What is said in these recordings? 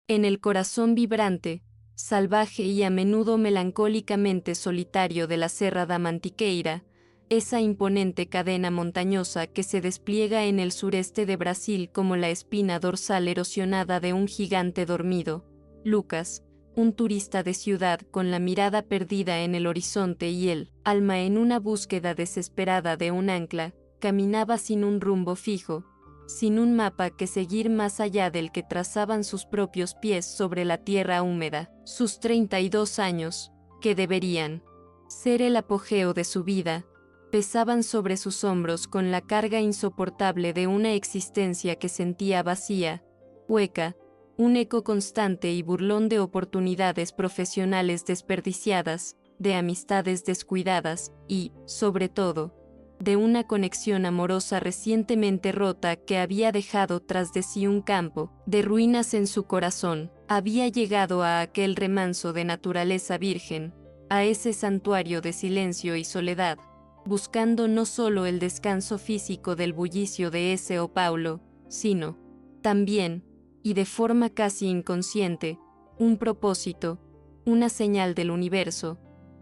En el corazón vibrante, salvaje y a menudo melancólicamente solitario de la Serra da Mantiqueira, esa imponente cadena montañosa que se despliega en el sureste de Brasil como la espina dorsal erosionada de un gigante dormido, Lucas, un turista de ciudad con la mirada perdida en el horizonte y el alma en una búsqueda desesperada de un ancla, caminaba sin un rumbo fijo, sin un mapa que seguir más allá del que trazaban sus propios pies sobre la tierra húmeda. Sus 32 años, que deberían ser el apogeo de su vida, pesaban sobre sus hombros con la carga insoportable de una existencia que sentía vacía, hueca, un eco constante y burlón de oportunidades profesionales desperdiciadas, de amistades descuidadas y, sobre todo, de una conexión amorosa recientemente rota que había dejado tras de sí un campo de ruinas en su corazón. Había llegado a aquel remanso de naturaleza virgen, a ese santuario de silencio y soledad, buscando no solo el descanso físico del bullicio de São Paulo, sino, también, y de forma casi inconsciente, un propósito, una señal del universo,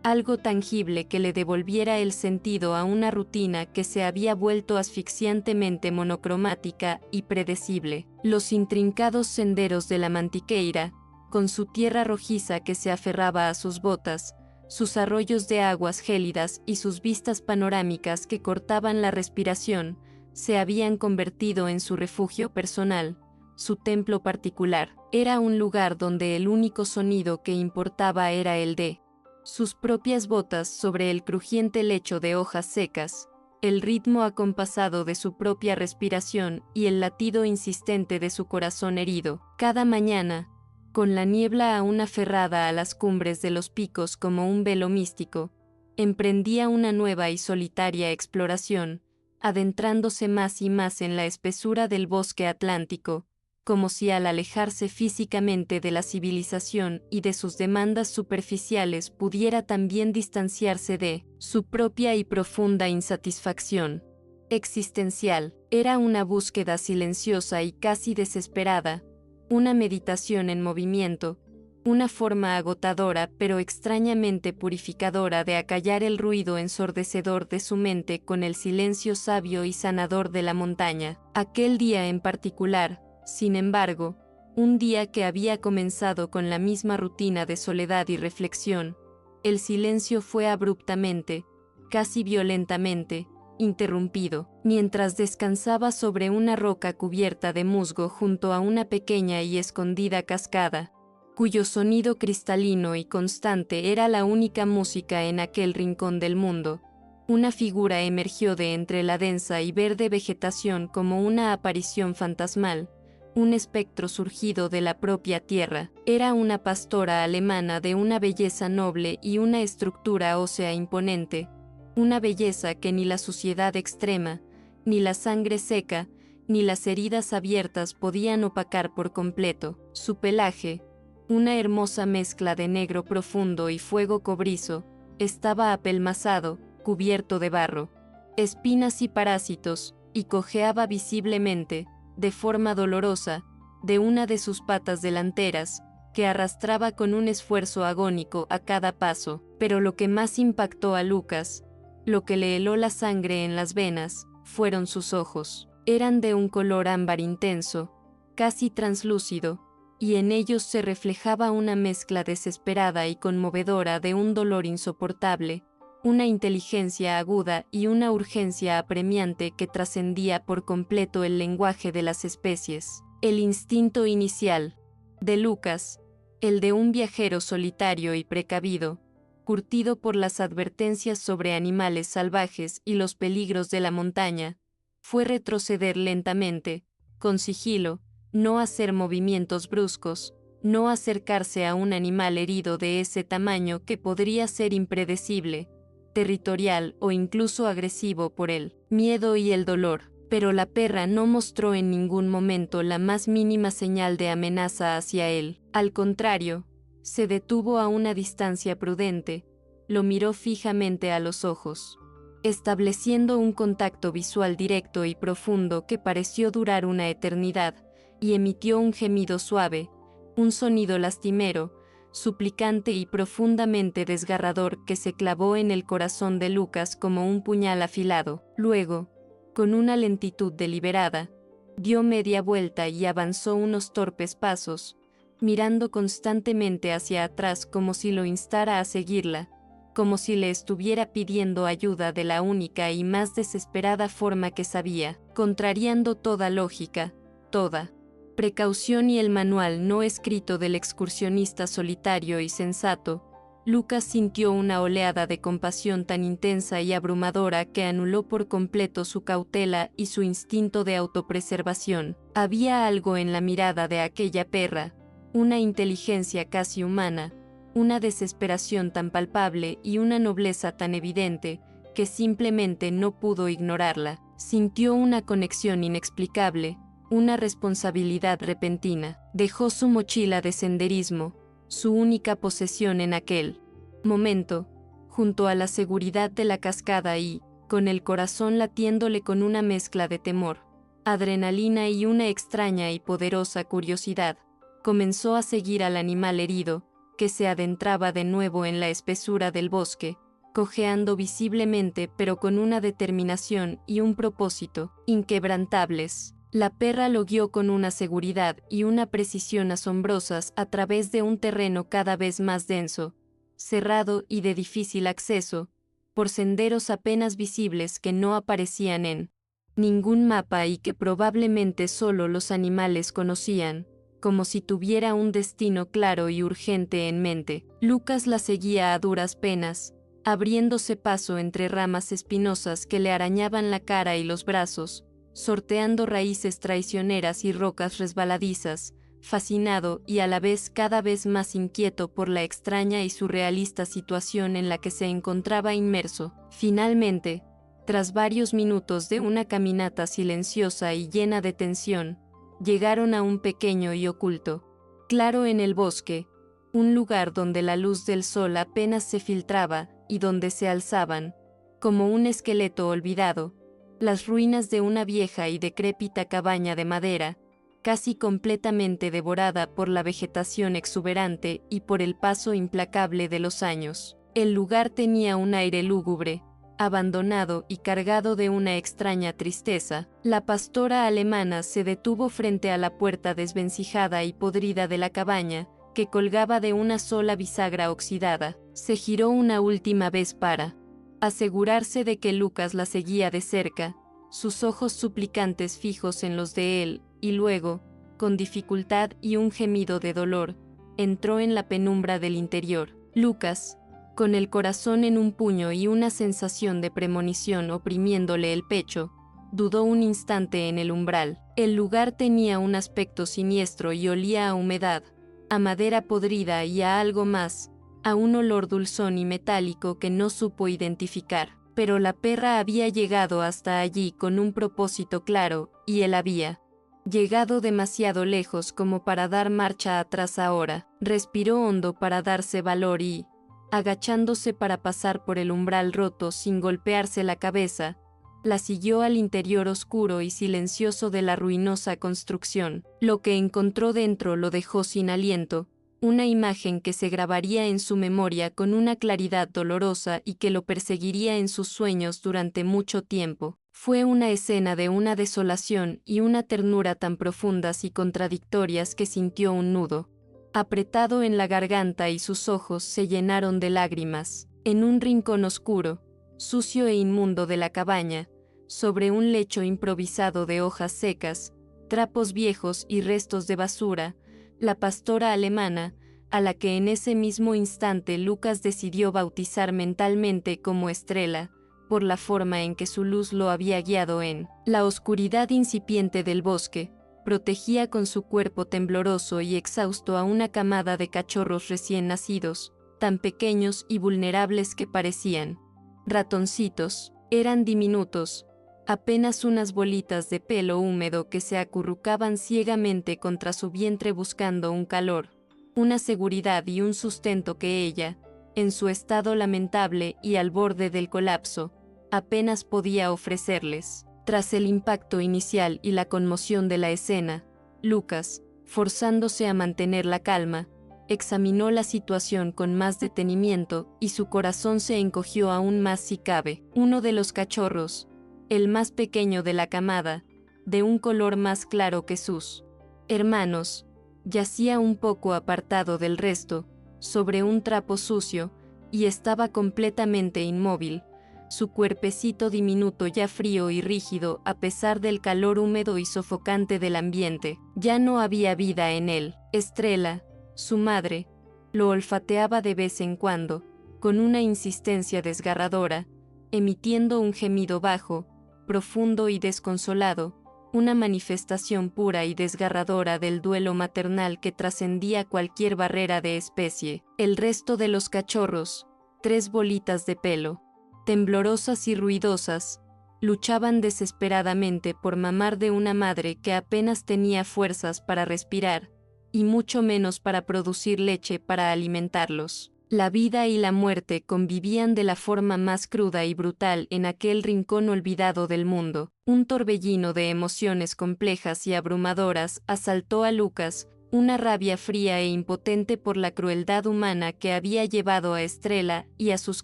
algo tangible que le devolviera el sentido a una rutina que se había vuelto asfixiantemente monocromática y predecible. Los intrincados senderos de la Mantiqueira, con su tierra rojiza que se aferraba a sus botas, sus arroyos de aguas gélidas y sus vistas panorámicas que cortaban la respiración, se habían convertido en su refugio personal, su templo particular. Era un lugar donde el único sonido que importaba era el de sus propias botas sobre el crujiente lecho de hojas secas, el ritmo acompasado de su propia respiración y el latido insistente de su corazón herido. Cada mañana, con la niebla aún aferrada a las cumbres de los picos como un velo místico, emprendía una nueva y solitaria exploración, adentrándose más y más en la espesura del bosque atlántico, como si al alejarse físicamente de la civilización y de sus demandas superficiales pudiera también distanciarse de su propia y profunda insatisfacción existencial. Era una búsqueda silenciosa y casi desesperada, una meditación en movimiento, una forma agotadora pero extrañamente purificadora de acallar el ruido ensordecedor de su mente con el silencio sabio y sanador de la montaña. Aquel día en particular, sin embargo, un día que había comenzado con la misma rutina de soledad y reflexión, el silencio fue abruptamente, casi violentamente, interrumpido, mientras descansaba sobre una roca cubierta de musgo junto a una pequeña y escondida cascada, cuyo sonido cristalino y constante era la única música en aquel rincón del mundo. Una figura emergió de entre la densa y verde vegetación como una aparición fantasmal, un espectro surgido de la propia tierra. Era una pastora alemana de una belleza noble y una estructura ósea imponente, una belleza que ni la suciedad extrema, ni la sangre seca, ni las heridas abiertas podían opacar por completo. Su pelaje, una hermosa mezcla de negro profundo y fuego cobrizo, estaba apelmazado, cubierto de barro, espinas y parásitos, y cojeaba visiblemente, de forma dolorosa, de una de sus patas delanteras, que arrastraba con un esfuerzo agónico a cada paso. Pero lo que más impactó a Lucas, lo que le heló la sangre en las venas, fueron sus ojos. Eran de un color ámbar intenso, casi translúcido, y en ellos se reflejaba una mezcla desesperada y conmovedora de un dolor insoportable, una inteligencia aguda y una urgencia apremiante que trascendía por completo el lenguaje de las especies. El instinto inicial de Lucas, el de un viajero solitario y precavido, curtido por las advertencias sobre animales salvajes y los peligros de la montaña, fue retroceder lentamente, con sigilo, no hacer movimientos bruscos, no acercarse a un animal herido de ese tamaño que podría ser impredecible, territorial o incluso agresivo por el miedo y el dolor. Pero la perra no mostró en ningún momento la más mínima señal de amenaza hacia él. Al contrario, se detuvo a una distancia prudente, lo miró fijamente a los ojos, estableciendo un contacto visual directo y profundo que pareció durar una eternidad, y emitió un gemido suave, un sonido lastimero, suplicante y profundamente desgarrador que se clavó en el corazón de Lucas como un puñal afilado. Luego, con una lentitud deliberada, dio media vuelta y avanzó unos torpes pasos, mirando constantemente hacia atrás como si lo instara a seguirla, como si le estuviera pidiendo ayuda de la única y más desesperada forma que sabía, contrariando toda lógica, toda precaución y el manual no escrito del excursionista solitario y sensato. Lucas sintió una oleada de compasión tan intensa y abrumadora que anuló por completo su cautela y su instinto de autopreservación. Había algo en la mirada de aquella perra, una inteligencia casi humana, una desesperación tan palpable y una nobleza tan evidente, que simplemente no pudo ignorarla. Sintió una conexión inexplicable, una responsabilidad repentina. Dejó su mochila de senderismo, su única posesión en aquel momento, junto a la seguridad de la cascada y, con el corazón latiéndole con una mezcla de temor, adrenalina y una extraña y poderosa curiosidad, comenzó a seguir al animal herido, que se adentraba de nuevo en la espesura del bosque, cojeando visiblemente pero con una determinación y un propósito inquebrantables. La perra lo guió con una seguridad y una precisión asombrosas a través de un terreno cada vez más denso, cerrado y de difícil acceso, por senderos apenas visibles que no aparecían en ningún mapa y que probablemente solo los animales conocían, como si tuviera un destino claro y urgente en mente. Lucas la seguía a duras penas, abriéndose paso entre ramas espinosas que le arañaban la cara y los brazos, sorteando raíces traicioneras y rocas resbaladizas, fascinado y a la vez cada vez más inquieto por la extraña y surrealista situación en la que se encontraba inmerso. Finalmente, tras varios minutos de una caminata silenciosa y llena de tensión, llegaron a un pequeño y oculto claro en el bosque, un lugar donde la luz del sol apenas se filtraba y donde se alzaban, como un esqueleto olvidado, las ruinas de una vieja y decrépita cabaña de madera, casi completamente devorada por la vegetación exuberante y por el paso implacable de los años. El lugar tenía un aire lúgubre, abandonado y cargado de una extraña tristeza. La pastora alemana se detuvo frente a la puerta desvencijada y podrida de la cabaña, que colgaba de una sola bisagra oxidada. Se giró una última vez para asegurarse de que Lucas la seguía de cerca, sus ojos suplicantes fijos en los de él, y luego, con dificultad y un gemido de dolor, entró en la penumbra del interior. Lucas, con el corazón en un puño y una sensación de premonición oprimiéndole el pecho, dudó un instante en el umbral. El lugar tenía un aspecto siniestro y olía a humedad, a madera podrida y a algo más, a un olor dulzón y metálico que no supo identificar. Pero la perra había llegado hasta allí con un propósito claro, y él había llegado demasiado lejos como para dar marcha atrás ahora. Respiró hondo para darse valor y, agachándose para pasar por el umbral roto sin golpearse la cabeza, la siguió al interior oscuro y silencioso de la ruinosa construcción. Lo que encontró dentro lo dejó sin aliento, una imagen que se grabaría en su memoria con una claridad dolorosa y que lo perseguiría en sus sueños durante mucho tiempo. Fue una escena de una desolación y una ternura tan profundas y contradictorias que sintió un nudo apretado en la garganta y sus ojos se llenaron de lágrimas. En un rincón oscuro, sucio e inmundo de la cabaña, sobre un lecho improvisado de hojas secas, trapos viejos y restos de basura, la pastora alemana, a la que en ese mismo instante Lucas decidió bautizar mentalmente como Estrella, por la forma en que su luz lo había guiado en la oscuridad incipiente del bosque, protegía con su cuerpo tembloroso y exhausto a una camada de cachorros recién nacidos, tan pequeños y vulnerables que parecían ratoncitos. Eran diminutos, apenas unas bolitas de pelo húmedo que se acurrucaban ciegamente contra su vientre buscando un calor, una seguridad y un sustento que ella, en su estado lamentable y al borde del colapso, apenas podía ofrecerles. Tras el impacto inicial y la conmoción de la escena, Lucas, forzándose a mantener la calma, examinó la situación con más detenimiento y su corazón se encogió aún más si cabe. Uno de los cachorros, el más pequeño de la camada, de un color más claro que sus hermanos, yacía un poco apartado del resto, sobre un trapo sucio, y estaba completamente inmóvil, su cuerpecito diminuto ya frío y rígido a pesar del calor húmedo y sofocante del ambiente. Ya no había vida en él. Estrella, su madre, lo olfateaba de vez en cuando, con una insistencia desgarradora, emitiendo un gemido bajo, profundo y desconsolado, una manifestación pura y desgarradora del duelo maternal que trascendía cualquier barrera de especie. El resto de los cachorros, 3 bolitas de pelo, temblorosas y ruidosas, luchaban desesperadamente por mamar de una madre que apenas tenía fuerzas para respirar, y mucho menos para producir leche para alimentarlos. La vida y la muerte convivían de la forma más cruda y brutal en aquel rincón olvidado del mundo. Un torbellino de emociones complejas y abrumadoras asaltó a Lucas, una rabia fría e impotente por la crueldad humana que había llevado a Estrella y a sus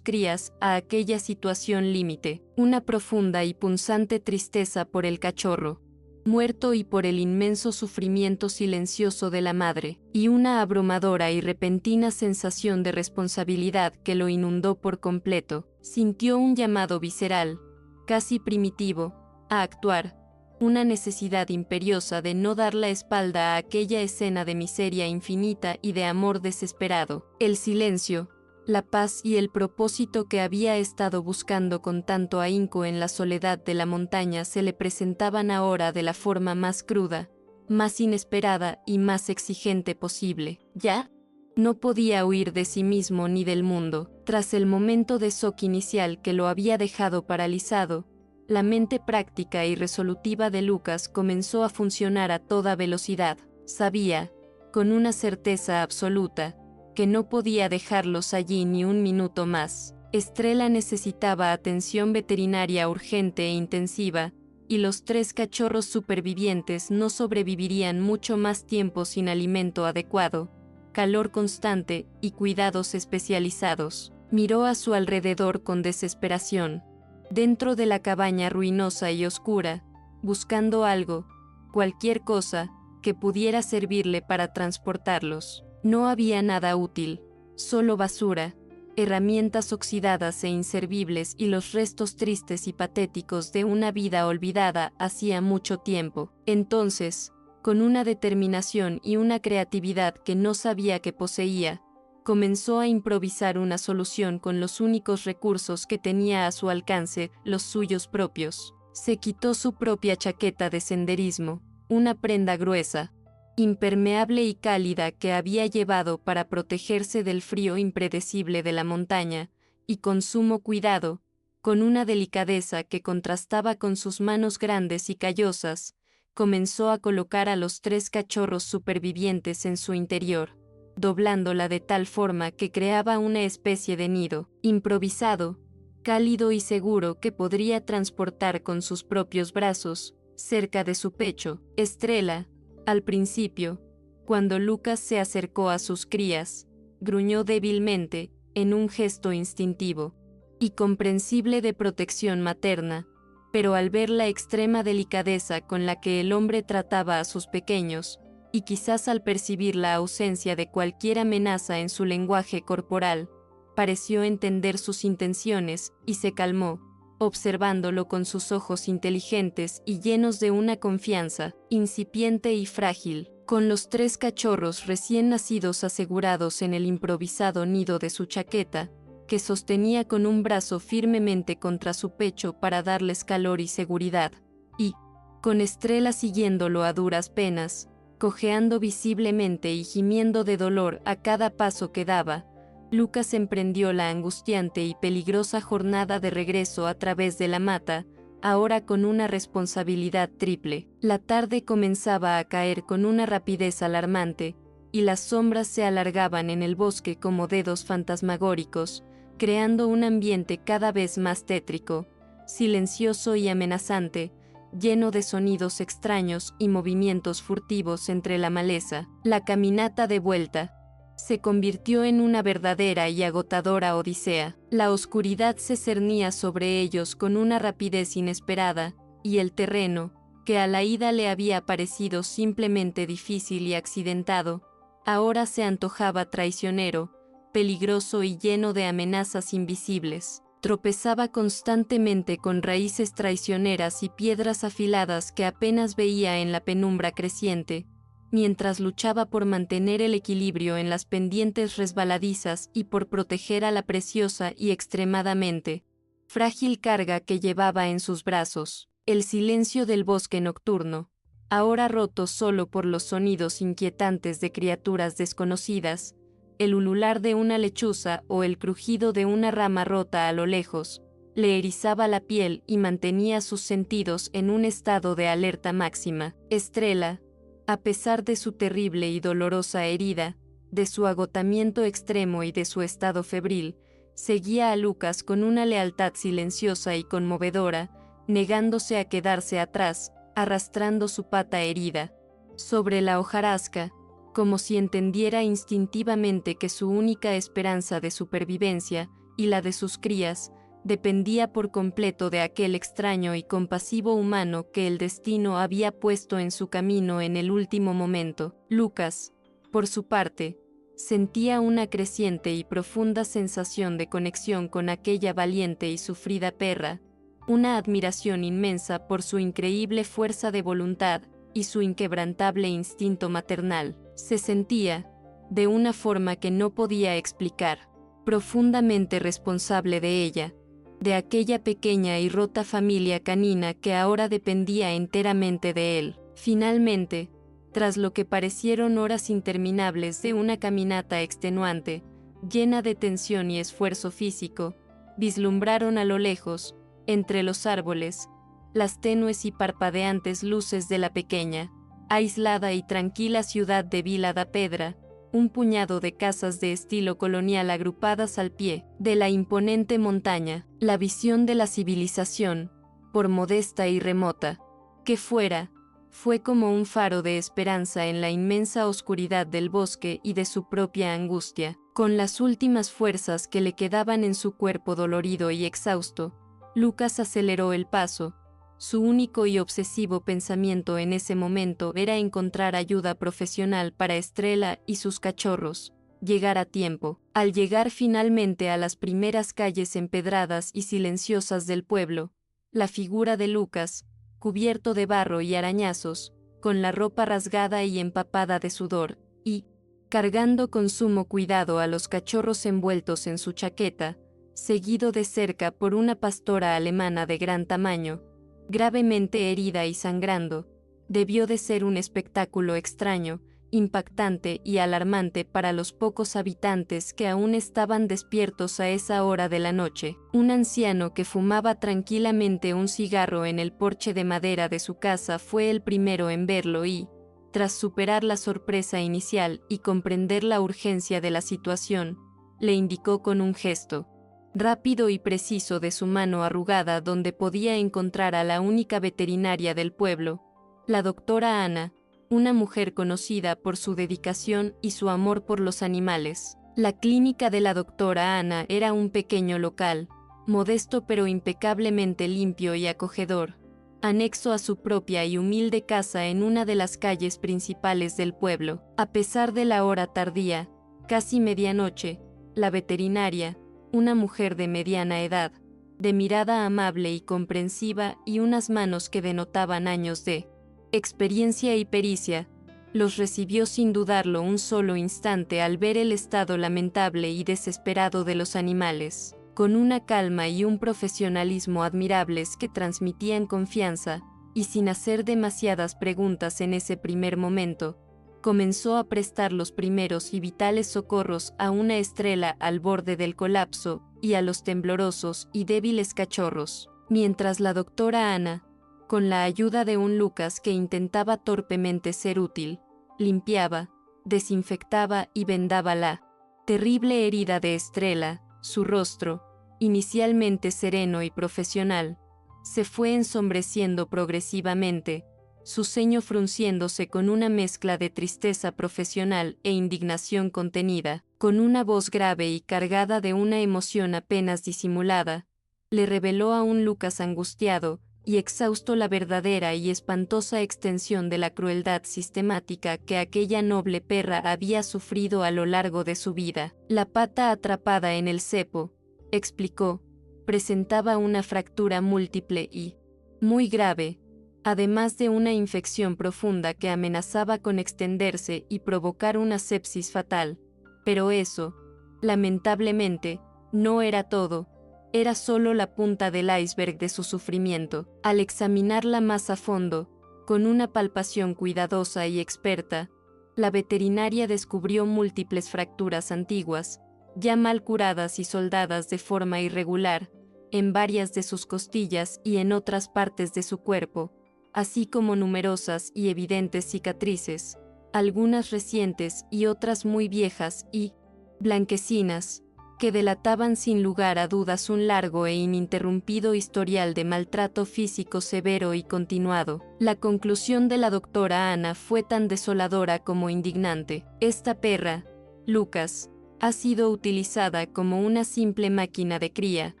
crías a aquella situación límite, una profunda y punzante tristeza por el cachorro muerto y por el inmenso sufrimiento silencioso de la madre, y una abrumadora y repentina sensación de responsabilidad que lo inundó por completo. Sintió un llamado visceral, casi primitivo, a actuar, una necesidad imperiosa de no dar la espalda a aquella escena de miseria infinita y de amor desesperado. El silencio, la paz y el propósito que había estado buscando con tanto ahínco en la soledad de la montaña se le presentaban ahora de la forma más cruda, más inesperada y más exigente posible. ¿Ya? No podía huir de sí mismo ni del mundo. Tras el momento de shock inicial que lo había dejado paralizado, la mente práctica y resolutiva de Lucas comenzó a funcionar a toda velocidad. Sabía, con una certeza absoluta, que no podía dejarlos allí ni un minuto más. Estrella necesitaba atención veterinaria urgente e intensiva, y los 3 cachorros supervivientes no sobrevivirían mucho más tiempo sin alimento adecuado, calor constante y cuidados especializados. Miró a su alrededor con desesperación, dentro de la cabaña ruinosa y oscura, buscando algo, cualquier cosa, que pudiera servirle para transportarlos. No había nada útil, solo basura, herramientas oxidadas e inservibles y los restos tristes y patéticos de una vida olvidada hacía mucho tiempo. Entonces, con una determinación y una creatividad que no sabía que poseía, comenzó a improvisar una solución con los únicos recursos que tenía a su alcance, los suyos propios. Se quitó su propia chaqueta de senderismo, una prenda gruesa, impermeable y cálida que había llevado para protegerse del frío impredecible de la montaña, y con sumo cuidado, con una delicadeza que contrastaba con sus manos grandes y callosas, comenzó a colocar a los 3 cachorros supervivientes en su interior, doblándola de tal forma que creaba una especie de nido, improvisado, cálido y seguro que podría transportar con sus propios brazos, cerca de su pecho. Estrella, al principio, cuando Lucas se acercó a sus crías, gruñó débilmente, en un gesto instintivo y comprensible de protección materna, pero al ver la extrema delicadeza con la que el hombre trataba a sus pequeños, y quizás al percibir la ausencia de cualquier amenaza en su lenguaje corporal, pareció entender sus intenciones y se calmó, observándolo con sus ojos inteligentes y llenos de una confianza, incipiente y frágil. Con los 3 cachorros recién nacidos asegurados en el improvisado nido de su chaqueta, que sostenía con un brazo firmemente contra su pecho para darles calor y seguridad, y, con Estrella siguiéndolo a duras penas, cojeando visiblemente y gimiendo de dolor a cada paso que daba, Lucas emprendió la angustiante y peligrosa jornada de regreso a través de la mata, ahora con una responsabilidad triple. La tarde comenzaba a caer con una rapidez alarmante, y las sombras se alargaban en el bosque como dedos fantasmagóricos, creando un ambiente cada vez más tétrico, silencioso y amenazante, lleno de sonidos extraños y movimientos furtivos entre la maleza. La caminata de vuelta se convirtió en una verdadera y agotadora odisea. La oscuridad se cernía sobre ellos con una rapidez inesperada, y el terreno, que a la ida le había parecido simplemente difícil y accidentado, ahora se antojaba traicionero, peligroso y lleno de amenazas invisibles. Tropezaba constantemente con raíces traicioneras y piedras afiladas que apenas veía en la penumbra creciente, mientras luchaba por mantener el equilibrio en las pendientes resbaladizas y por proteger a la preciosa y extremadamente frágil carga que llevaba en sus brazos. El silencio del bosque nocturno, ahora roto solo por los sonidos inquietantes de criaturas desconocidas, el ulular de una lechuza o el crujido de una rama rota a lo lejos, le erizaba la piel y mantenía sus sentidos en un estado de alerta máxima. Estrella, a pesar de su terrible y dolorosa herida, de su agotamiento extremo y de su estado febril, seguía a Lucas con una lealtad silenciosa y conmovedora, negándose a quedarse atrás, arrastrando su pata herida sobre la hojarasca, como si entendiera instintivamente que su única esperanza de supervivencia, y la de sus crías, dependía por completo de aquel extraño y compasivo humano que el destino había puesto en su camino en el último momento. Lucas, por su parte, sentía una creciente y profunda sensación de conexión con aquella valiente y sufrida perra, una admiración inmensa por su increíble fuerza de voluntad y su inquebrantable instinto maternal. Se sentía, de una forma que no podía explicar, profundamente responsable de ella, de aquella pequeña y rota familia canina que ahora dependía enteramente de él. Finalmente, tras lo que parecieron horas interminables de una caminata extenuante, llena de tensión y esfuerzo físico, vislumbraron a lo lejos, entre los árboles, las tenues y parpadeantes luces de la pequeña, aislada y tranquila ciudad de Vila da Pedra, un puñado de casas de estilo colonial agrupadas al pie de la imponente montaña. La visión de la civilización, por modesta y remota que fuera, fue como un faro de esperanza en la inmensa oscuridad del bosque y de su propia angustia. Con las últimas fuerzas que le quedaban en su cuerpo dolorido y exhausto, Lucas aceleró el paso. Su único y obsesivo pensamiento en ese momento era encontrar ayuda profesional para Estrella y sus cachorros. Llegar a tiempo. Al llegar finalmente a las primeras calles empedradas y silenciosas del pueblo, la figura de Lucas, cubierto de barro y arañazos, con la ropa rasgada y empapada de sudor, y, cargando con sumo cuidado a los cachorros envueltos en su chaqueta, seguido de cerca por una pastora alemana de gran tamaño, gravemente herida y sangrando, debió de ser un espectáculo extraño, impactante y alarmante para los pocos habitantes que aún estaban despiertos a esa hora de la noche. Un anciano que fumaba tranquilamente un cigarro en el porche de madera de su casa fue el primero en verlo y, tras superar la sorpresa inicial y comprender la urgencia de la situación, le indicó con un gesto rápido y preciso de su mano arrugada donde podía encontrar a la única veterinaria del pueblo, la doctora Ana, una mujer conocida por su dedicación y su amor por los animales. La clínica de la doctora Ana era un pequeño local, modesto pero impecablemente limpio y acogedor, anexo a su propia y humilde casa en una de las calles principales del pueblo. A pesar de la hora tardía, casi medianoche, la veterinaria, una mujer de mediana edad, de mirada amable y comprensiva y unas manos que denotaban años de experiencia y pericia, los recibió sin dudarlo un solo instante al ver el estado lamentable y desesperado de los animales. Con una calma y un profesionalismo admirables que transmitían confianza, y sin hacer demasiadas preguntas en ese primer momento, comenzó a prestar los primeros y vitales socorros a una Estrella al borde del colapso y a los temblorosos y débiles cachorros, mientras la doctora Ana, con la ayuda de un Lucas que intentaba torpemente ser útil, limpiaba, desinfectaba y vendaba la terrible herida de Estrella. Su rostro, inicialmente sereno y profesional, se fue ensombreciendo progresivamente, su ceño frunciéndose con una mezcla de tristeza profesional e indignación contenida. Con una voz grave y cargada de una emoción apenas disimulada, le reveló a un Lucas angustiado y exhausto la verdadera y espantosa extensión de la crueldad sistemática que aquella noble perra había sufrido a lo largo de su vida. La pata atrapada en el cepo, explicó, presentaba una fractura múltiple y muy grave, además de una infección profunda que amenazaba con extenderse y provocar una sepsis fatal. Pero eso, lamentablemente, no era todo, era solo la punta del iceberg de su sufrimiento. Al examinarla más a fondo, con una palpación cuidadosa y experta, la veterinaria descubrió múltiples fracturas antiguas, ya mal curadas y soldadas de forma irregular, en varias de sus costillas y en otras partes de su cuerpo, así como numerosas y evidentes cicatrices, algunas recientes y otras muy viejas y blanquecinas, que delataban sin lugar a dudas un largo e ininterrumpido historial de maltrato físico severo y continuado. La conclusión de la doctora Ana fue tan desoladora como indignante. Esta perra, Lucas, ha sido utilizada como una simple máquina de cría,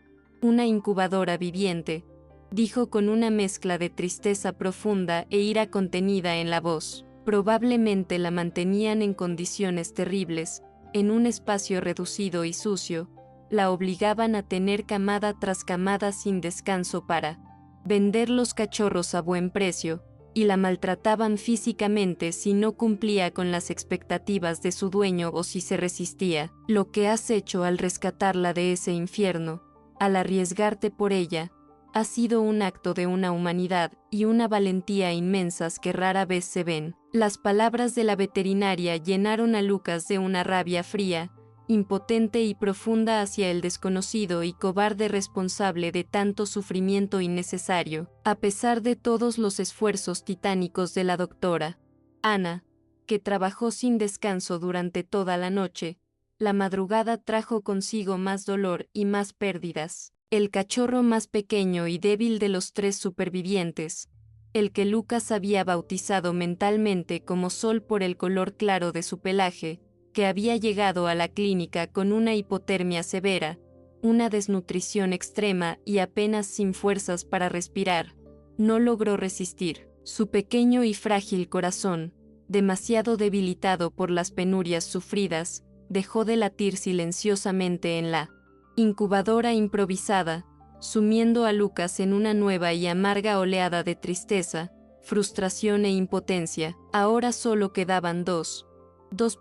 una incubadora viviente, dijo con una mezcla de tristeza profunda e ira contenida en la voz. Probablemente la mantenían en condiciones terribles, en un espacio reducido y sucio, la obligaban a tener camada tras camada sin descanso para vender los cachorros a buen precio, y la maltrataban físicamente si no cumplía con las expectativas de su dueño o si se resistía. Lo que has hecho al rescatarla de ese infierno, al arriesgarte por ella, ha sido un acto de una humanidad y una valentía inmensas que rara vez se ven. Las palabras de la veterinaria llenaron a Lucas de una rabia fría, impotente y profunda hacia el desconocido y cobarde responsable de tanto sufrimiento innecesario. A pesar de todos los esfuerzos titánicos de la doctora Ana, que trabajó sin descanso durante toda la noche, la madrugada trajo consigo más dolor y más pérdidas. El cachorro más pequeño y débil de los 3 supervivientes, el que Lucas había bautizado mentalmente como Sol por el color claro de su pelaje, que había llegado a la clínica con una hipotermia severa, una desnutrición extrema y apenas sin fuerzas para respirar, no logró resistir. Su pequeño y frágil corazón, demasiado debilitado por las penurias sufridas, dejó de latir silenciosamente en la incubadora improvisada, sumiendo a Lucas en una nueva y amarga oleada de tristeza, frustración e impotencia. Ahora solo quedaban dos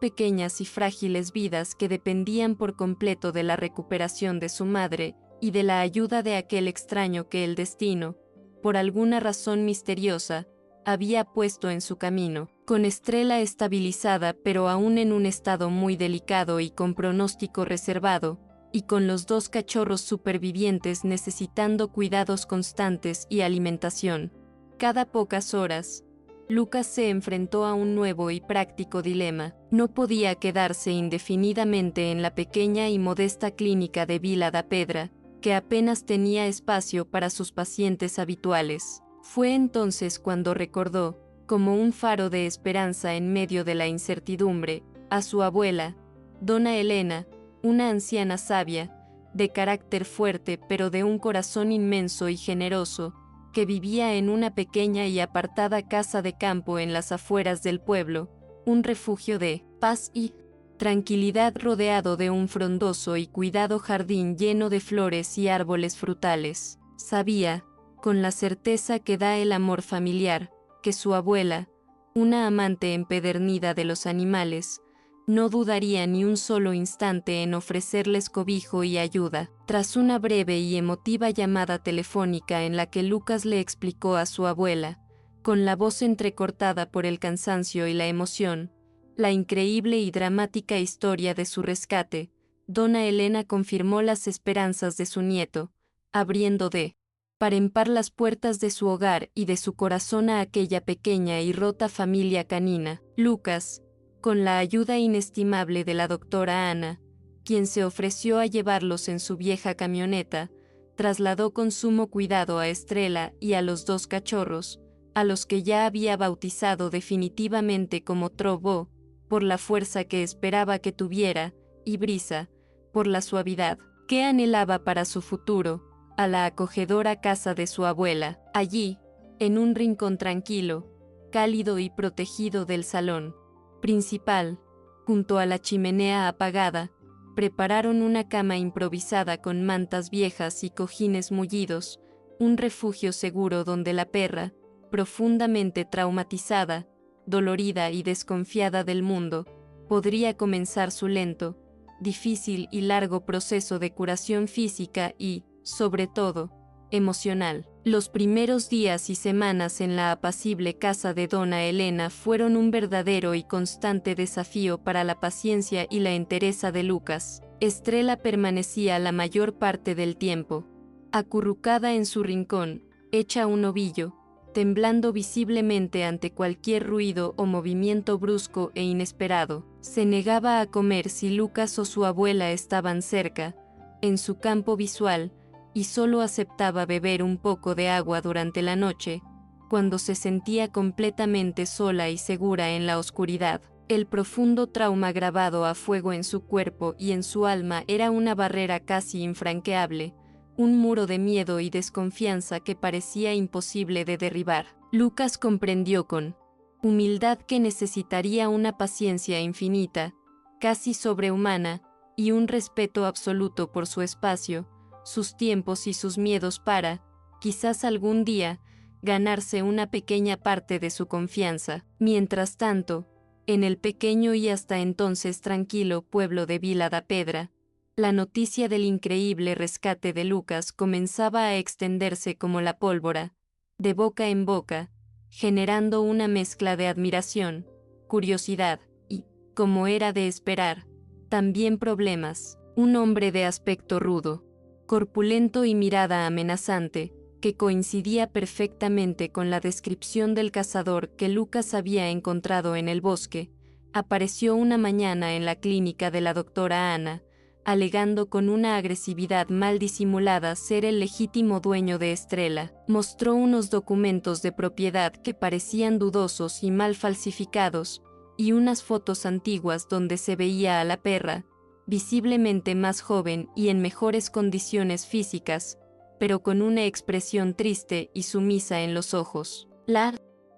pequeñas y frágiles vidas que dependían por completo de la recuperación de su madre y de la ayuda de aquel extraño que el destino, por alguna razón misteriosa, había puesto en su camino. Con Estrella estabilizada pero aún en un estado muy delicado y con pronóstico reservado, y con los 2 cachorros supervivientes necesitando cuidados constantes y alimentación. Cada pocas horas, Lucas se enfrentó a un nuevo y práctico dilema. No podía quedarse indefinidamente en la pequeña y modesta clínica de Vila da Pedra, que apenas tenía espacio para sus pacientes habituales. Fue entonces cuando recordó, como un faro de esperanza en medio de la incertidumbre, a su abuela, Dona Elena, una anciana sabia, de carácter fuerte pero de un corazón inmenso y generoso, que vivía en una pequeña y apartada casa de campo en las afueras del pueblo, un refugio de paz y tranquilidad rodeado de un frondoso y cuidado jardín lleno de flores y árboles frutales. Sabía, con la certeza que da el amor familiar, que su abuela, una amante empedernida de los animales, no dudaría ni un solo instante en ofrecerles cobijo y ayuda. Tras una breve y emotiva llamada telefónica en la que Lucas le explicó a su abuela, con la voz entrecortada por el cansancio y la emoción, la increíble y dramática historia de su rescate, Dona Elena confirmó las esperanzas de su nieto, abriendo de par en par las puertas de su hogar y de su corazón a aquella pequeña y rota familia canina. Lucas, con la ayuda inestimable de la doctora Ana, quien se ofreció a llevarlos en su vieja camioneta, trasladó con sumo cuidado a Estrella y a los 2 cachorros, a los que ya había bautizado definitivamente como Trobo, por la fuerza que esperaba que tuviera, y Brisa, por la suavidad que anhelaba para su futuro, a la acogedora casa de su abuela. Allí, en un rincón tranquilo, cálido y protegido del salón principal, junto a la chimenea apagada, prepararon una cama improvisada con mantas viejas y cojines mullidos, un refugio seguro donde la perra, profundamente traumatizada, dolorida y desconfiada del mundo, podría comenzar su lento, difícil y largo proceso de curación física y, sobre todo, emocional. Los primeros días y semanas en la apacible casa de Dona Elena fueron un verdadero y constante desafío para la paciencia y la entereza de Lucas. Estrella permanecía la mayor parte del tiempo acurrucada en su rincón, hecha un ovillo, temblando visiblemente ante cualquier ruido o movimiento brusco e inesperado. Se negaba a comer si Lucas o su abuela estaban cerca, en su campo visual, y solo aceptaba beber un poco de agua durante la noche, cuando se sentía completamente sola y segura en la oscuridad. El profundo trauma grabado a fuego en su cuerpo y en su alma era una barrera casi infranqueable, un muro de miedo y desconfianza que parecía imposible de derribar. Lucas comprendió con humildad que necesitaría una paciencia infinita, casi sobrehumana, y un respeto absoluto por su espacio, sus tiempos y sus miedos para, quizás algún día, ganarse una pequeña parte de su confianza. Mientras tanto, en el pequeño y hasta entonces tranquilo pueblo de Vila da Pedra, la noticia del increíble rescate de Lucas comenzaba a extenderse como la pólvora, de boca en boca, generando una mezcla de admiración, curiosidad y, como era de esperar, también problemas. Un hombre de aspecto rudo, corpulento y mirada amenazante, que coincidía perfectamente con la descripción del cazador que Lucas había encontrado en el bosque, apareció una mañana en la clínica de la doctora Ana, alegando con una agresividad mal disimulada ser el legítimo dueño de Estrella. Mostró unos documentos de propiedad que parecían dudosos y mal falsificados, y unas fotos antiguas donde se veía a la perra, visiblemente más joven y en mejores condiciones físicas, pero con una expresión triste y sumisa en los ojos. La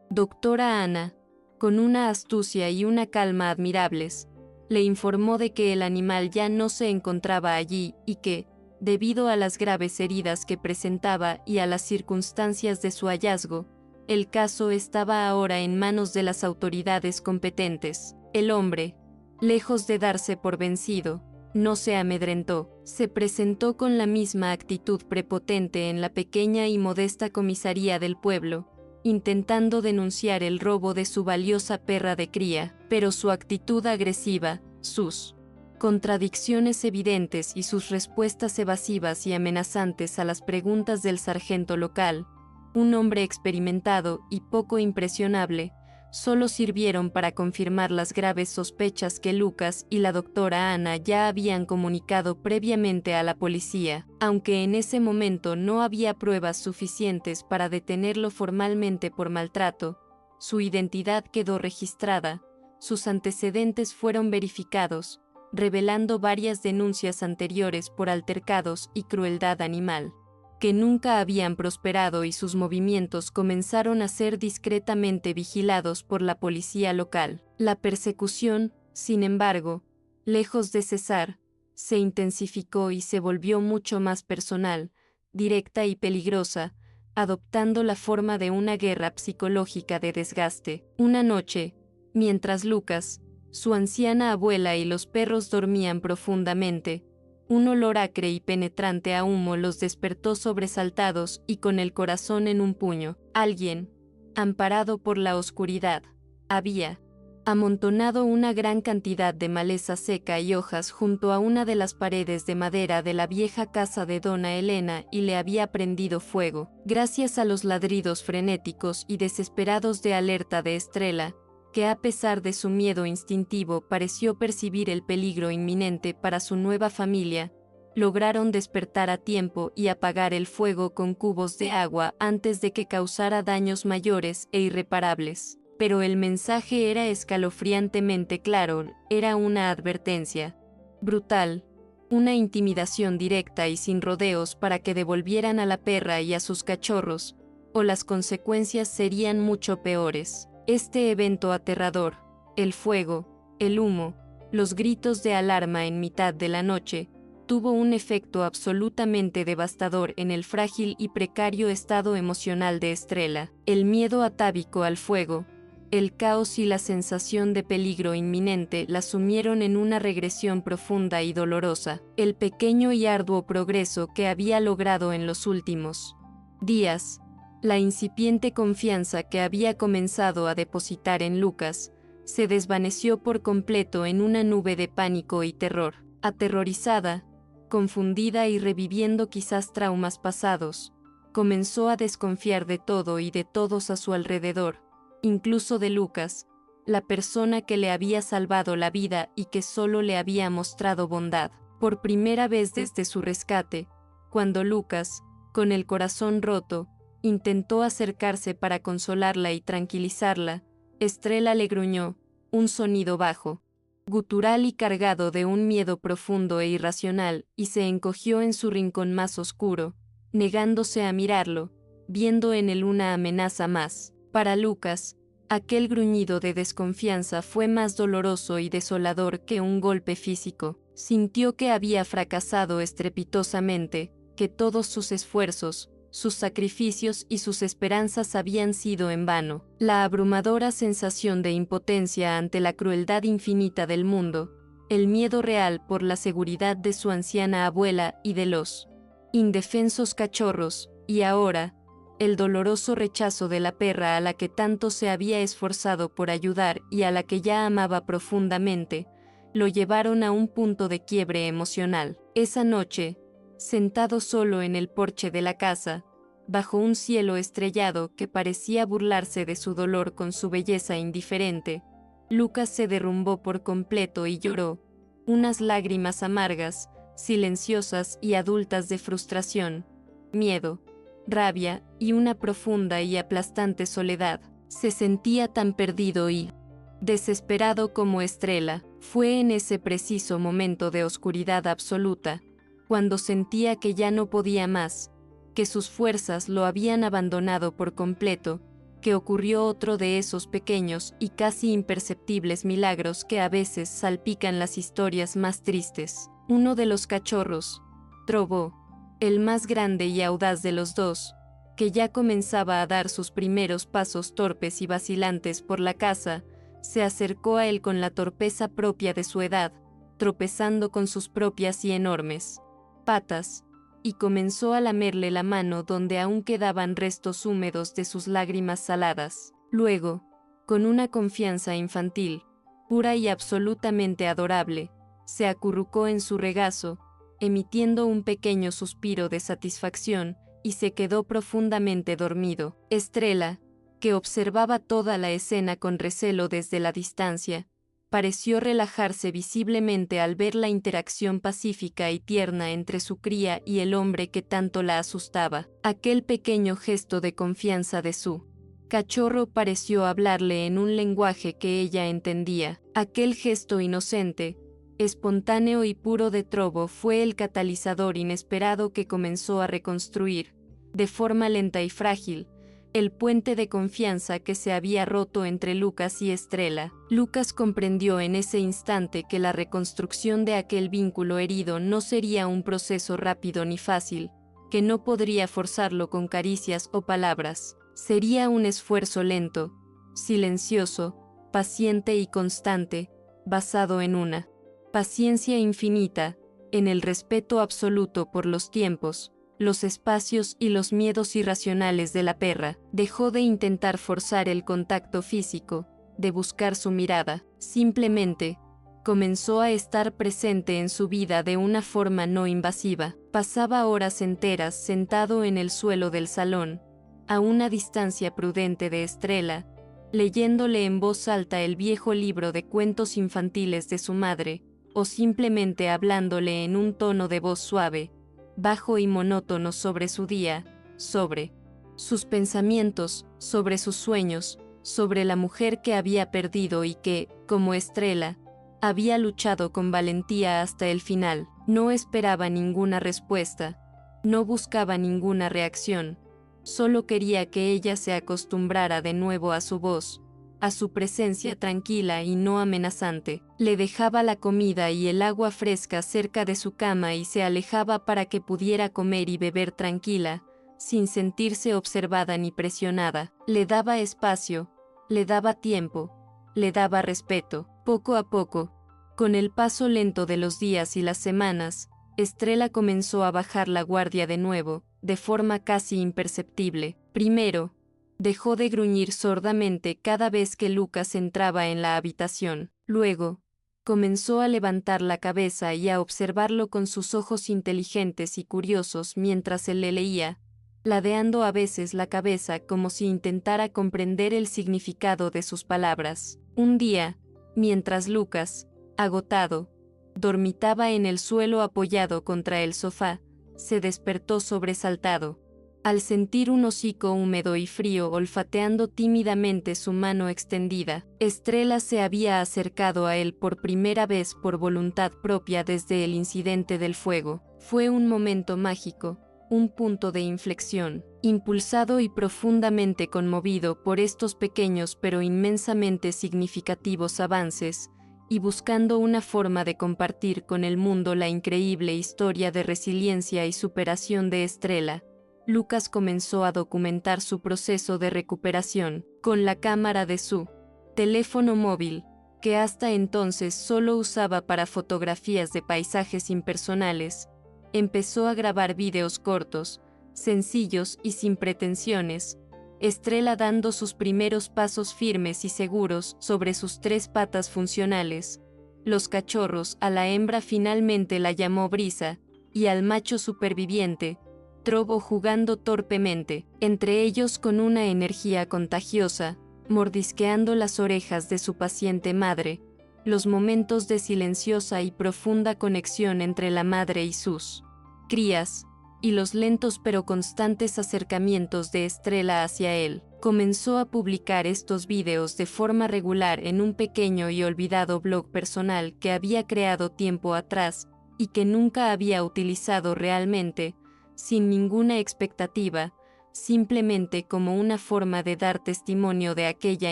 doctora Ana, con una astucia y una calma admirables, le informó de que el animal ya no se encontraba allí y que, debido a las graves heridas que presentaba y a las circunstancias de su hallazgo, el caso estaba ahora en manos de las autoridades competentes. El hombre, lejos de darse por vencido, no se amedrentó. Se presentó con la misma actitud prepotente en la pequeña y modesta comisaría del pueblo, intentando denunciar el robo de su valiosa perra de cría, pero su actitud agresiva, sus contradicciones evidentes y sus respuestas evasivas y amenazantes a las preguntas del sargento local, un hombre experimentado y poco impresionable, solo sirvieron para confirmar las graves sospechas que Lucas y la doctora Ana ya habían comunicado previamente a la policía. Aunque en ese momento no había pruebas suficientes para detenerlo formalmente por maltrato, su identidad quedó registrada, sus antecedentes fueron verificados, revelando varias denuncias anteriores por altercados y crueldad animal, que nunca habían prosperado, y sus movimientos comenzaron a ser discretamente vigilados por la policía local. La persecución, sin embargo, lejos de cesar, se intensificó y se volvió mucho más personal, directa y peligrosa, adoptando la forma de una guerra psicológica de desgaste. Una noche, mientras Lucas, su anciana abuela y los perros dormían profundamente, un olor acre y penetrante a humo los despertó sobresaltados y con el corazón en un puño. Alguien, amparado por la oscuridad, había amontonado una gran cantidad de maleza seca y hojas junto a una de las paredes de madera de la vieja casa de Dona Elena y le había prendido fuego. Gracias a los ladridos frenéticos y desesperados de alerta de Estrella, que a pesar de su miedo instintivo pareció percibir el peligro inminente para su nueva familia, lograron despertar a tiempo y apagar el fuego con cubos de agua antes de que causara daños mayores e irreparables. Pero el mensaje era escalofriantemente claro, era una advertencia brutal, una intimidación directa y sin rodeos para que devolvieran a la perra y a sus cachorros, o las consecuencias serían mucho peores. Este evento aterrador, el fuego, el humo, los gritos de alarma en mitad de la noche, tuvo un efecto absolutamente devastador en el frágil y precario estado emocional de Estrella. El miedo atávico al fuego, el caos y la sensación de peligro inminente la sumieron en una regresión profunda y dolorosa. El pequeño y arduo progreso que había logrado en los últimos días, la incipiente confianza que había comenzado a depositar en Lucas, se desvaneció por completo en una nube de pánico y terror. Aterrorizada, confundida y reviviendo quizás traumas pasados, comenzó a desconfiar de todo y de todos a su alrededor, incluso de Lucas, la persona que le había salvado la vida y que solo le había mostrado bondad. Por primera vez desde su rescate, cuando Lucas, con el corazón roto, intentó acercarse para consolarla y tranquilizarla, Estrella le gruñó, un sonido bajo, gutural y cargado de un miedo profundo e irracional, y se encogió en su rincón más oscuro, negándose a mirarlo, viendo en él una amenaza más. Para Lucas, aquel gruñido de desconfianza fue más doloroso y desolador que un golpe físico. Sintió que había fracasado estrepitosamente, que todos sus esfuerzos, sus sacrificios y sus esperanzas habían sido en vano. La abrumadora sensación de impotencia ante la crueldad infinita del mundo, el miedo real por la seguridad de su anciana abuela y de los indefensos cachorros, y ahora, el doloroso rechazo de la perra a la que tanto se había esforzado por ayudar y a la que ya amaba profundamente, lo llevaron a un punto de quiebre emocional. Esa noche, sentado solo en el porche de la casa, bajo un cielo estrellado que parecía burlarse de su dolor con su belleza indiferente, Lucas se derrumbó por completo y lloró, unas lágrimas amargas, silenciosas y adultas de frustración, miedo, rabia y una profunda y aplastante soledad. Se sentía tan perdido y desesperado como Estrella. Fue en ese preciso momento de oscuridad absoluta, cuando sentía que ya no podía más, que sus fuerzas lo habían abandonado por completo, que ocurrió otro de esos pequeños y casi imperceptibles milagros que a veces salpican las historias más tristes. Uno de los cachorros, Trobo, el más grande y audaz de los dos, que ya comenzaba a dar sus primeros pasos torpes y vacilantes por la casa, se acercó a él con la torpeza propia de su edad, tropezando con sus propias y enormes patas, y comenzó a lamerle la mano donde aún quedaban restos húmedos de sus lágrimas saladas. Luego, con una confianza infantil, pura y absolutamente adorable, se acurrucó en su regazo, emitiendo un pequeño suspiro de satisfacción, y se quedó profundamente dormido. Estrella, que observaba toda la escena con recelo desde la distancia, pareció relajarse visiblemente al ver la interacción pacífica y tierna entre su cría y el hombre que tanto la asustaba. Aquel pequeño gesto de confianza de su cachorro pareció hablarle en un lenguaje que ella entendía. Aquel gesto inocente, espontáneo y puro de Trobo fue el catalizador inesperado que comenzó a reconstruir, de forma lenta y frágil, el puente de confianza que se había roto entre Lucas y Estrella. Lucas comprendió en ese instante que la reconstrucción de aquel vínculo herido no sería un proceso rápido ni fácil, que no podría forzarlo con caricias o palabras. Sería un esfuerzo lento, silencioso, paciente y constante, basado en una paciencia infinita, en el respeto absoluto por los tiempos, los espacios y los miedos irracionales de la perra. Dejó de intentar forzar el contacto físico, de buscar su mirada. Simplemente, comenzó a estar presente en su vida de una forma no invasiva. Pasaba horas enteras sentado en el suelo del salón, a una distancia prudente de Estrella, leyéndole en voz alta el viejo libro de cuentos infantiles de su madre, o simplemente hablándole en un tono de voz suave, bajo y monótono sobre su día, sobre sus pensamientos, sobre sus sueños, sobre la mujer que había perdido y que, como Estrella, había luchado con valentía hasta el final. No esperaba ninguna respuesta, no buscaba ninguna reacción, solo quería que ella se acostumbrara de nuevo a su voz, a su presencia tranquila y no amenazante. Le dejaba la comida y el agua fresca cerca de su cama y se alejaba para que pudiera comer y beber tranquila, sin sentirse observada ni presionada. Le daba espacio, le daba tiempo, le daba respeto. Poco a poco, con el paso lento de los días y las semanas, Estrella comenzó a bajar la guardia de nuevo, de forma casi imperceptible. Primero, dejó de gruñir sordamente cada vez que Lucas entraba en la habitación. Luego, comenzó a levantar la cabeza y a observarlo con sus ojos inteligentes y curiosos mientras él le leía, ladeando a veces la cabeza como si intentara comprender el significado de sus palabras. Un día, mientras Lucas, agotado, dormitaba en el suelo apoyado contra el sofá, se despertó sobresaltado, al sentir un hocico húmedo y frío olfateando tímidamente su mano extendida. Estrella se había acercado a él por primera vez por voluntad propia desde el incidente del fuego. Fue un momento mágico, un punto de inflexión. Impulsado y profundamente conmovido por estos pequeños pero inmensamente significativos avances, y buscando una forma de compartir con el mundo la increíble historia de resiliencia y superación de Estrella, Lucas comenzó a documentar su proceso de recuperación. Con la cámara de su teléfono móvil, que hasta entonces solo usaba para fotografías de paisajes impersonales, empezó a grabar vídeos cortos, sencillos y sin pretensiones, Estrella dando sus primeros pasos firmes y seguros sobre sus 3 patas funcionales. Los cachorros, a la hembra finalmente la llamó Brisa, y al macho superviviente, Trobo, jugando torpemente, entre ellos con una energía contagiosa, mordisqueando las orejas de su paciente madre, los momentos de silenciosa y profunda conexión entre la madre y sus crías, y los lentos pero constantes acercamientos de Estrella hacia él. Comenzó a publicar estos vídeos de forma regular en un pequeño y olvidado blog personal que había creado tiempo atrás, y que nunca había utilizado realmente, sin ninguna expectativa, simplemente como una forma de dar testimonio de aquella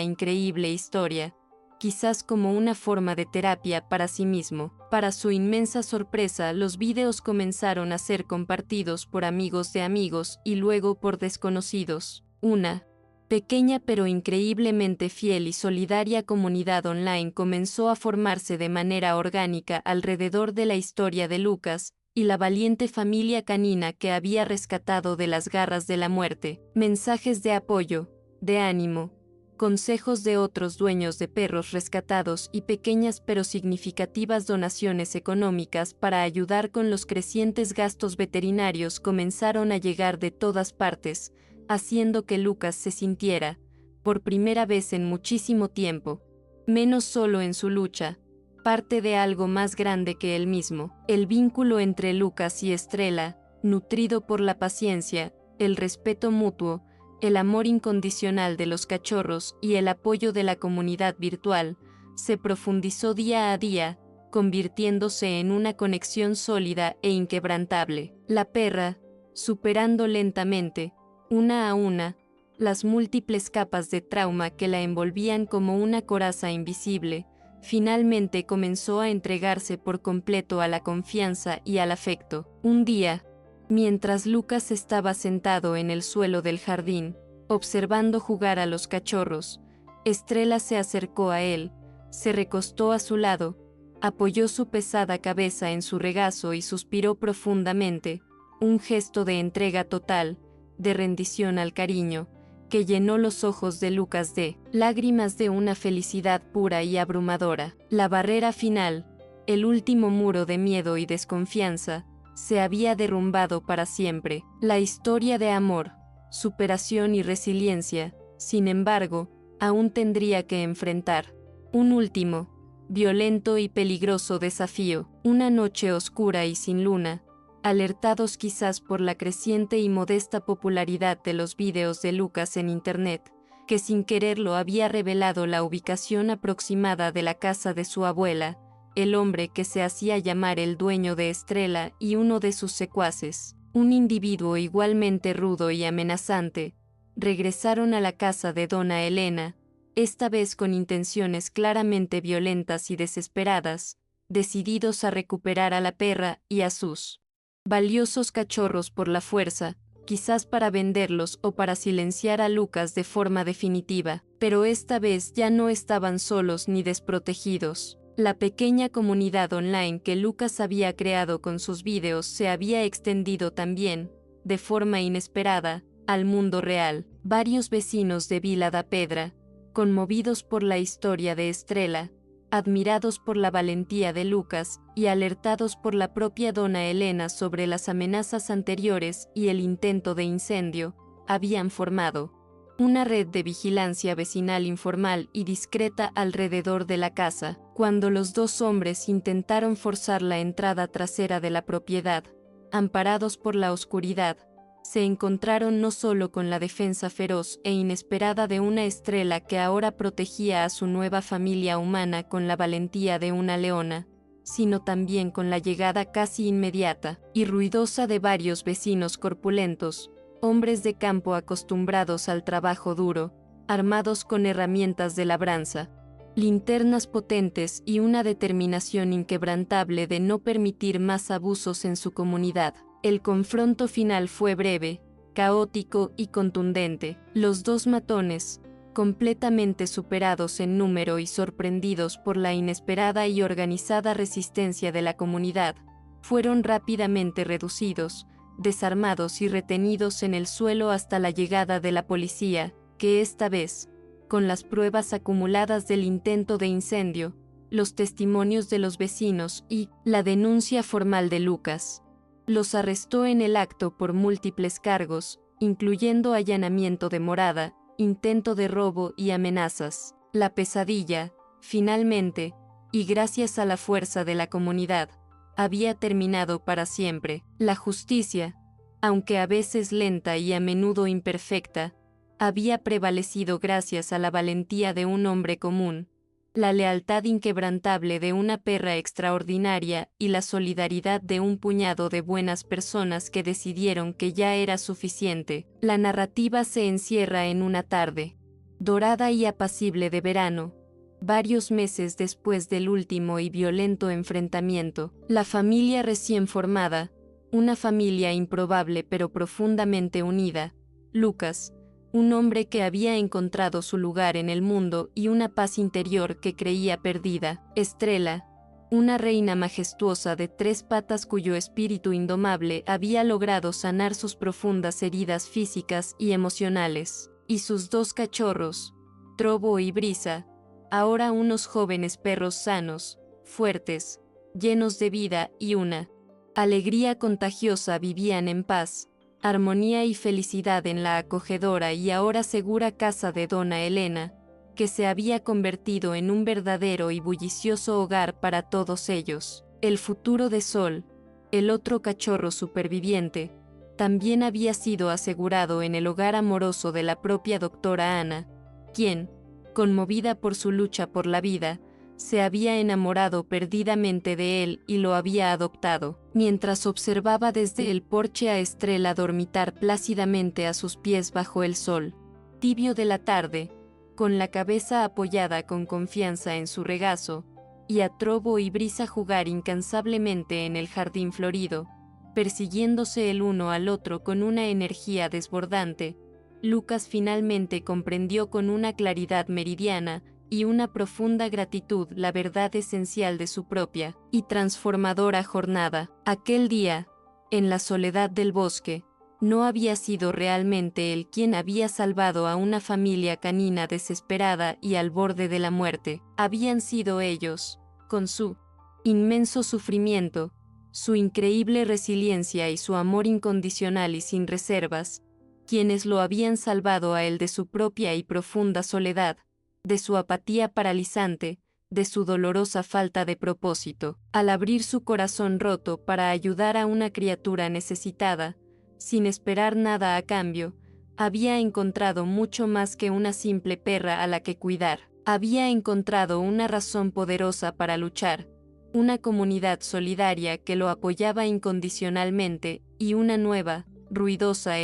increíble historia, quizás como una forma de terapia para sí mismo. Para su inmensa sorpresa, los vídeos comenzaron a ser compartidos por amigos de amigos y luego por desconocidos. Una pequeña pero increíblemente fiel y solidaria comunidad online comenzó a formarse de manera orgánica alrededor de la historia de Lucas y la valiente familia canina que había rescatado de las garras de la muerte. Mensajes de apoyo, de ánimo, consejos de otros dueños de perros rescatados y pequeñas pero significativas donaciones económicas para ayudar con los crecientes gastos veterinarios comenzaron a llegar de todas partes, haciendo que Lucas se sintiera, por primera vez en muchísimo tiempo, menos solo en su lucha, parte de algo más grande que él mismo. El vínculo entre Lucas y Estrella, nutrido por la paciencia, el respeto mutuo, el amor incondicional de los cachorros y el apoyo de la comunidad virtual, se profundizó día a día, convirtiéndose en una conexión sólida e inquebrantable. La perra, superando lentamente, una a una, las múltiples capas de trauma que la envolvían como una coraza invisible, finalmente comenzó a entregarse por completo a la confianza y al afecto. Un día, mientras Lucas estaba sentado en el suelo del jardín, observando jugar a los cachorros, Estrella se acercó a él, se recostó a su lado, apoyó su pesada cabeza en su regazo y suspiró profundamente, un gesto de entrega total, de rendición al cariño, que llenó los ojos de Lucas de lágrimas de una felicidad pura y abrumadora. La barrera final, el último muro de miedo y desconfianza, se había derrumbado para siempre. La historia de amor, superación y resiliencia, sin embargo, aún tendría que enfrentar un último, violento y peligroso desafío. Una noche oscura y sin luna, alertados quizás por la creciente y modesta popularidad de los vídeos de Lucas en Internet, que sin quererlo había revelado la ubicación aproximada de la casa de su abuela, el hombre que se hacía llamar el dueño de Estrella y uno de sus secuaces, un individuo igualmente rudo y amenazante, regresaron a la casa de Dona Elena, esta vez con intenciones claramente violentas y desesperadas, decididos a recuperar a la perra y a sus valiosos cachorros por la fuerza, quizás para venderlos o para silenciar a Lucas de forma definitiva, pero esta vez ya no estaban solos ni desprotegidos. La pequeña comunidad online que Lucas había creado con sus vídeos se había extendido también, de forma inesperada, al mundo real. Varios vecinos de Vila da Pedra, conmovidos por la historia de Estrella, admirados por la valentía de Lucas y alertados por la propia Dona Elena sobre las amenazas anteriores y el intento de incendio, habían formado una red de vigilancia vecinal informal y discreta alrededor de la casa. Cuando los dos hombres intentaron forzar la entrada trasera de la propiedad, amparados por la oscuridad, se encontraron no solo con la defensa feroz e inesperada de una Estrella que ahora protegía a su nueva familia humana con la valentía de una leona, sino también con la llegada casi inmediata y ruidosa de varios vecinos corpulentos, hombres de campo acostumbrados al trabajo duro, armados con herramientas de labranza, linternas potentes y una determinación inquebrantable de no permitir más abusos en su comunidad. El confronto final fue breve, caótico y contundente. Los dos matones, completamente superados en número y sorprendidos por la inesperada y organizada resistencia de la comunidad, fueron rápidamente reducidos, desarmados y retenidos en el suelo hasta la llegada de la policía, que esta vez, con las pruebas acumuladas del intento de incendio, los testimonios de los vecinos y la denuncia formal de Lucas, los arrestó en el acto por múltiples cargos, incluyendo allanamiento de morada, intento de robo y amenazas. La pesadilla, finalmente, y gracias a la fuerza de la comunidad, había terminado para siempre. La justicia, aunque a veces lenta y a menudo imperfecta, había prevalecido gracias a la valentía de un hombre común, la lealtad inquebrantable de una perra extraordinaria y la solidaridad de un puñado de buenas personas que decidieron que ya era suficiente. La narrativa se encierra en una tarde dorada y apacible de verano, varios meses después del último y violento enfrentamiento. La familia recién formada, una familia improbable pero profundamente unida, Lucas, un hombre que había encontrado su lugar en el mundo y una paz interior que creía perdida. Estrella, una reina majestuosa de 3 patas cuyo espíritu indomable había logrado sanar sus profundas heridas físicas y emocionales. Y sus 2 cachorros, Trobo y Brisa, ahora unos jóvenes perros sanos, fuertes, llenos de vida y una alegría contagiosa, vivían en paz, armonía y felicidad en la acogedora y ahora segura casa de Dona Elena, que se había convertido en un verdadero y bullicioso hogar para todos ellos. El futuro de Sol, el otro cachorro superviviente, también había sido asegurado en el hogar amoroso de la propia doctora Ana, quien, conmovida por su lucha por la vida, se había enamorado perdidamente de él y lo había adoptado. Mientras observaba desde el porche a Estrella dormitar plácidamente a sus pies bajo el sol tibio de la tarde, con la cabeza apoyada con confianza en su regazo, y a Trobo y Brisa jugar incansablemente en el jardín florido, persiguiéndose el uno al otro con una energía desbordante, Lucas finalmente comprendió con una claridad meridiana y una profunda gratitud la verdad esencial de su propia y transformadora jornada. Aquel día, en la soledad del bosque, no había sido realmente él quien había salvado a una familia canina desesperada y al borde de la muerte. Habían sido ellos, con su inmenso sufrimiento, su increíble resiliencia y su amor incondicional y sin reservas, quienes lo habían salvado a él de su propia y profunda soledad, de su apatía paralizante, de su dolorosa falta de propósito. Al abrir su corazón roto para ayudar a una criatura necesitada, sin esperar nada a cambio, había encontrado mucho más que una simple perra a la que cuidar. Había encontrado una razón poderosa para luchar, una comunidad solidaria que lo apoyaba incondicionalmente y una nueva, ruidosa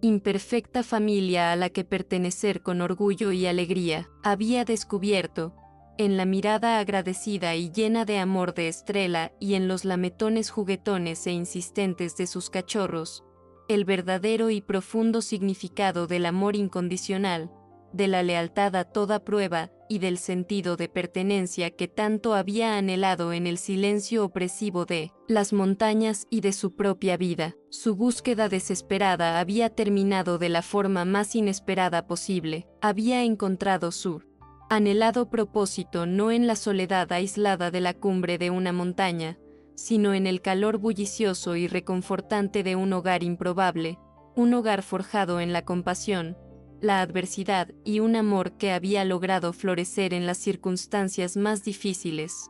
imperfecta familia a la que pertenecer con orgullo y alegría. Había descubierto, en la mirada agradecida y llena de amor de Estrella y en los lametones juguetones e insistentes de sus cachorros, el verdadero y profundo significado del amor incondicional, de la lealtad a toda prueba y del sentido de pertenencia que tanto había anhelado en el silencio opresivo de las montañas y de su propia vida. Su búsqueda desesperada había terminado de la forma más inesperada posible. Había encontrado su anhelado propósito no en la soledad aislada de la cumbre de una montaña, sino en el calor bullicioso y reconfortante de un hogar improbable, un hogar forjado en la compasión, la adversidad y un amor que había logrado florecer en las circunstancias más difíciles.